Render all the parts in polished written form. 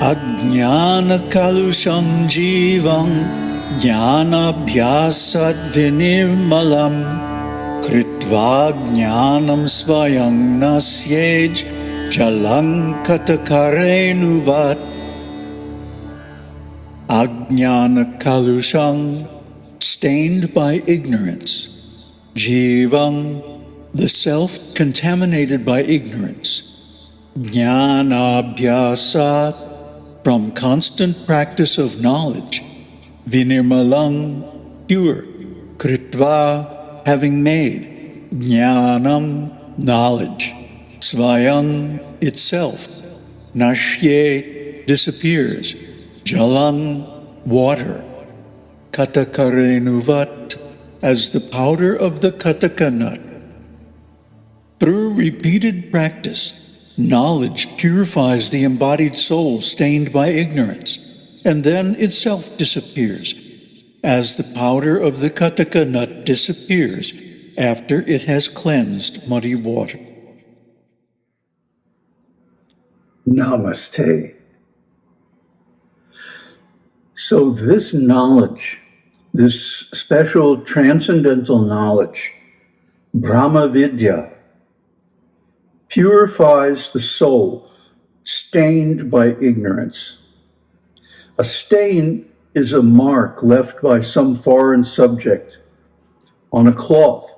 Ajnana kalusham jivam jnanabhyasat vinirmalam kritva jnanam svayam nasyej jalang katakarenuvat. Ajnana kalusham, stained by ignorance. Jivam, the self contaminated by ignorance. Jnanabhyasat, from constant practice of knowledge. Vinirmalang, pure. Kritva, having made. Jnanam, knowledge. Svayam, itself. Nashyet, disappears. Jalang, water. Katakarenuvat, as the powder of the Kataka nut. Through repeated practice, knowledge purifies the embodied soul stained by ignorance, and then itself disappears, as the powder of the Kataka nut disappears after it has cleansed muddy water. Namaste. So this knowledge, this special transcendental knowledge, Brahma Vidya, purifies the soul stained by ignorance. A stain is a mark left by some foreign subject on a cloth.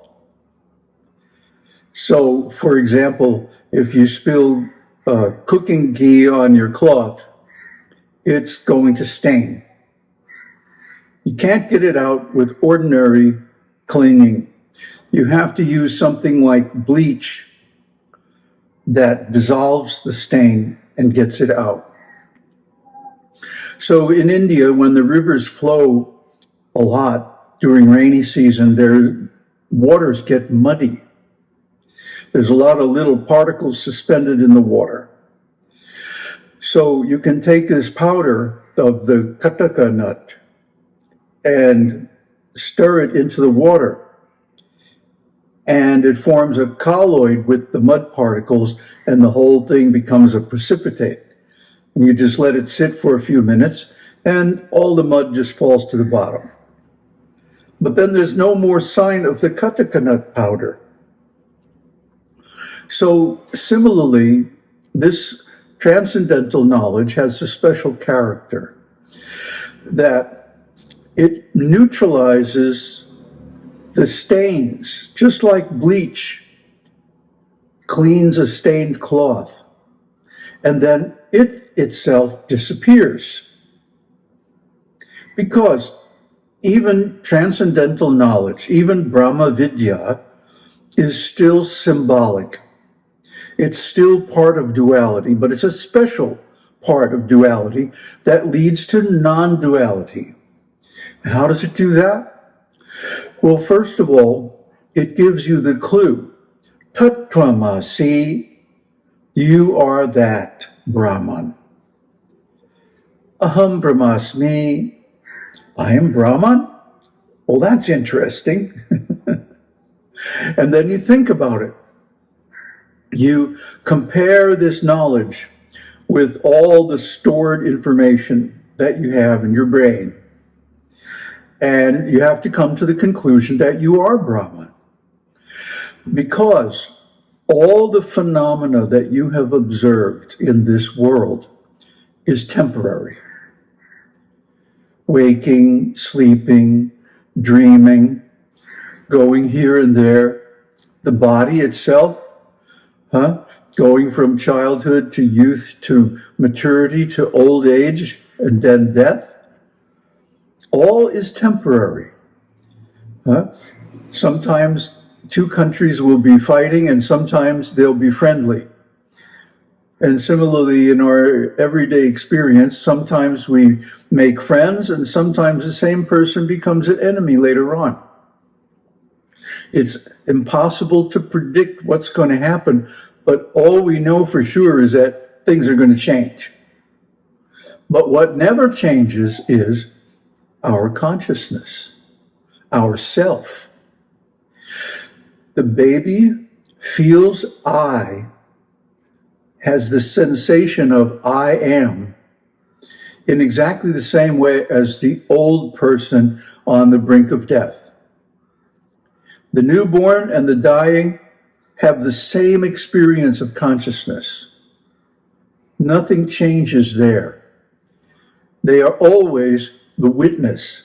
So, for example, if you spill cooking ghee on your cloth, it's going to stain. You can't get it out with ordinary cleaning. You have to use something like bleach that dissolves the stain and gets it out. So in India, when the rivers flow a lot during rainy season, their waters get muddy. There's a lot of little particles suspended in the water. So you can take this powder of the Kataka nut and stir it into the water, and it forms a colloid with the mud particles, and the whole thing becomes a precipitate. And you just let it sit for a few minutes, and all the mud just falls to the bottom. But then there's no more sign of the Kataka nut powder. So similarly, this transcendental knowledge has a special character, that it neutralizes the stains, just like bleach cleans a stained cloth, and then it itself disappears. Because even transcendental knowledge, even Brahma Vidya, is still symbolic. It's still part of duality, but it's a special part of duality that leads to non-duality. How does it do that? Well, first of all, it gives you the clue. Tattvamasi, you are that Brahman. Aham Brahmasmi, I am Brahman? Well, that's interesting. And then you think about it. You compare this knowledge with all the stored information that you have in your brain. And you have to come to the conclusion that you are Brahman. Because all the phenomena that you have observed in this world is temporary. Waking, sleeping, dreaming, going here and there. The body itself, going from childhood to youth to maturity to old age and then death. All is temporary. Sometimes two countries will be fighting and sometimes they'll be friendly. And similarly, in our everyday experience, sometimes we make friends and sometimes the same person becomes an enemy later on. It's impossible to predict what's going to happen, but all we know for sure is that things are going to change. But what never changes is our consciousness, our self. The baby feels I, has the sensation of I am in exactly the same way as the old person on the brink of death. The newborn and the dying have the same experience of consciousness. Nothing changes there. They are always the witness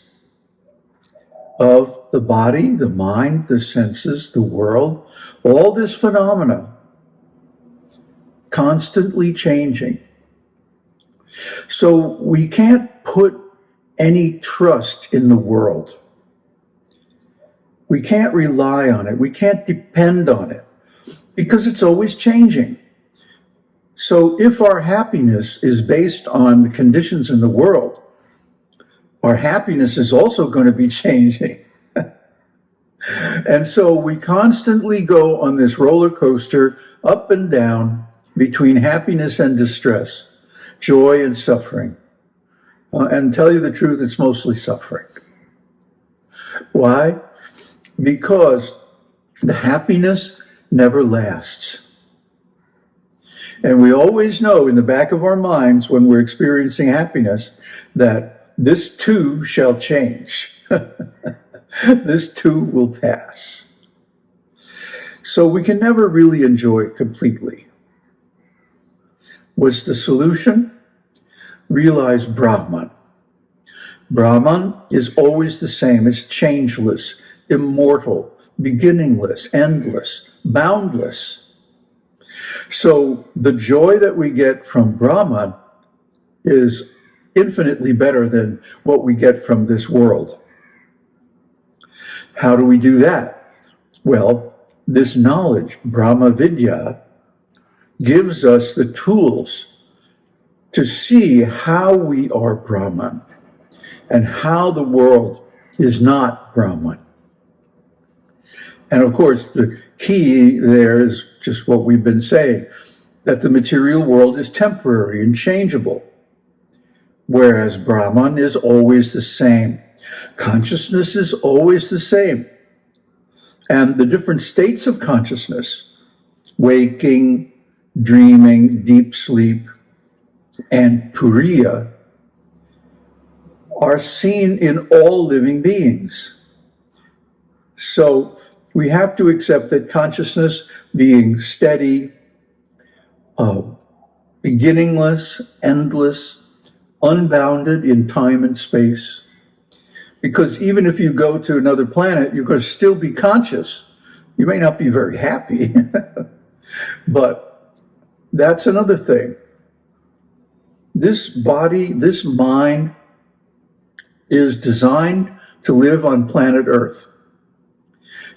of the body, the mind, the senses, the world, all this phenomena constantly changing. So we can't put any trust in the world. We can't rely on it. We can't depend on it because it's always changing. So if our happiness is based on the conditions in the world, our happiness is also going to be changing. And so we constantly go on this roller coaster up and down between happiness and distress, joy and suffering. And tell you the truth, it's mostly suffering. Why? Because the happiness never lasts. And we always know in the back of our minds when we're experiencing happiness that this too shall change. This too will pass. So we can never really enjoy it completely. What's the solution? Realize Brahman. Brahman is always the same. It's changeless, immortal, beginningless, endless, boundless. So the joy that we get from Brahman is infinitely better than what we get from this world. How do we do that? Well, this knowledge, Brahma Vidya, gives us the tools to see how we are Brahman and how the world is not Brahman. And of course, the key there is just what we've been saying, that the material world is temporary and changeable, whereas Brahman is always the same. Consciousness is always the same. And the different states of consciousness, waking, dreaming, deep sleep, and turiya, are seen in all living beings. So we have to accept that consciousness being steady, beginningless, endless, unbounded in time and space. Because even if you go to another planet, you're going to still be conscious. You may not be very happy, but that's another thing. This body, this mind is designed to live on planet Earth.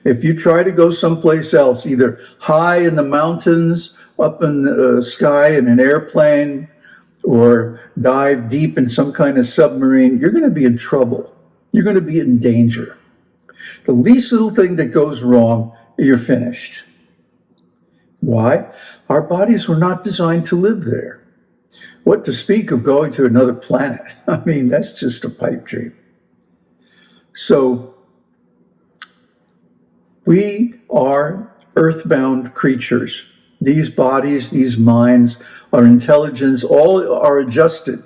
If you try to go someplace else, either high in the mountains, up in the sky in an airplane, or dive deep in some kind of submarine, you're going to be in trouble. You're going to be in danger. The least little thing that goes wrong, you're finished. Why? Our bodies were not designed to live there. What to speak of going to another planet? I mean, that's just a pipe dream. So we are earthbound creatures. These bodies, these minds, our intelligence, all are adjusted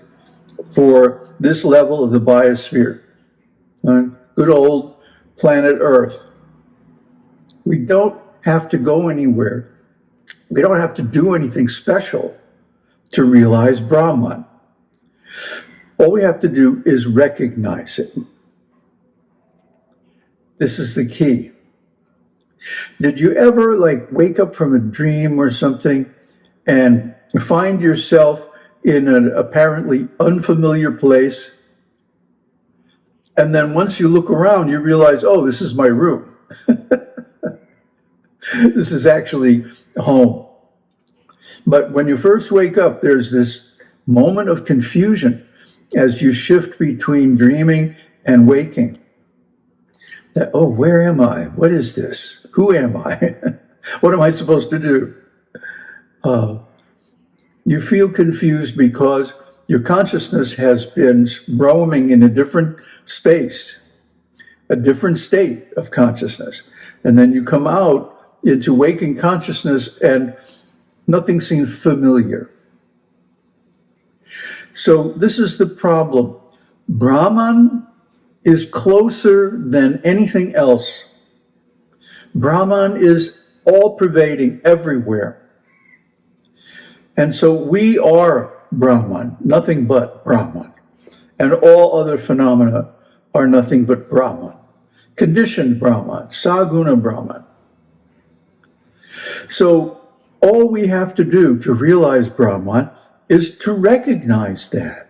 for this level of the biosphere. Good old planet Earth. We don't have to go anywhere. We don't have to do anything special to realize Brahman. All we have to do is recognize it. This is the key. Did you ever wake up from a dream or something and find yourself in an apparently unfamiliar place? And then once you look around, you realize, oh, this is my room. This is actually home. But when you first wake up, there's this moment of confusion as you shift between dreaming and waking. That, oh, where am I? What is this? Who am I? What am I supposed to do? You feel confused because your consciousness has been roaming in a different space, a different state of consciousness. And then you come out into waking consciousness and nothing seems familiar. So this is the problem. Brahman is closer than anything else. Brahman is all-pervading everywhere. And so we are Brahman, nothing but Brahman. And all other phenomena are nothing but Brahman. Conditioned Brahman, Saguna Brahman. So all we have to do to realize Brahman is to recognize that.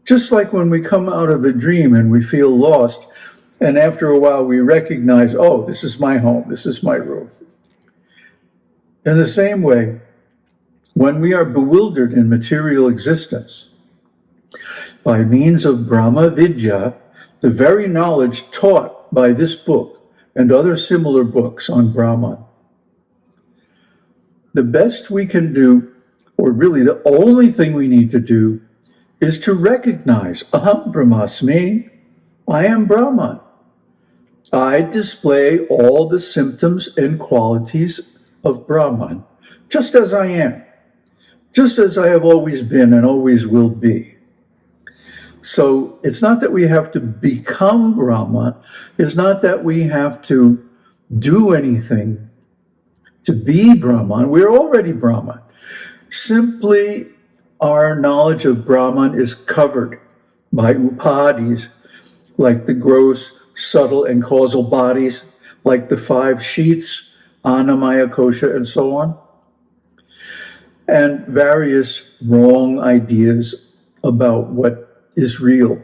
Just like when we come out of a dream and we feel lost, and after a while we recognize, oh, this is my home, this is my room. In the same way, when we are bewildered in material existence, by means of Brahma Vidya, the very knowledge taught by this book and other similar books on Brahman, the best we can do, or really the only thing we need to do, is to recognize, Aham Brahmasmi, I am Brahman. I display all the symptoms and qualities of Brahman, just as I am, just as I have always been and always will be. So it's not that we have to become Brahman, it's not that we have to do anything to be Brahman. We're already Brahman. Simply, our knowledge of Brahman is covered by upadhis, like the gross, subtle, and causal bodies, like the 5 sheaths, Annamaya, Kosha, and so on, and various wrong ideas about what is real.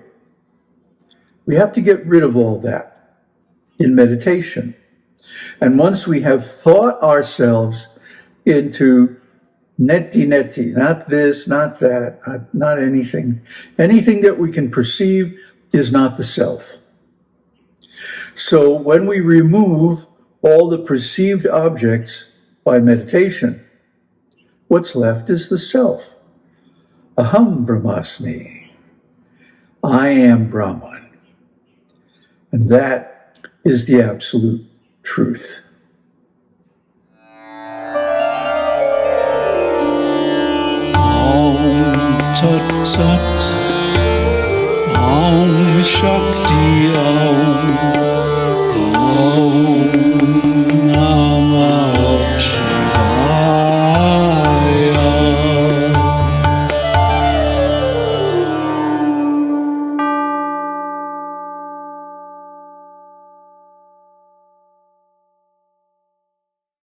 We have to get rid of all that in meditation. And once we have thought ourselves into neti, not this, not that, not anything. Anything that we can perceive is not the self. So when we remove all the perceived objects by meditation, what's left is the self. Aham Brahmasmi. I am Brahman. And that is the absolute truth. Tat Sat, Om Shakti Om.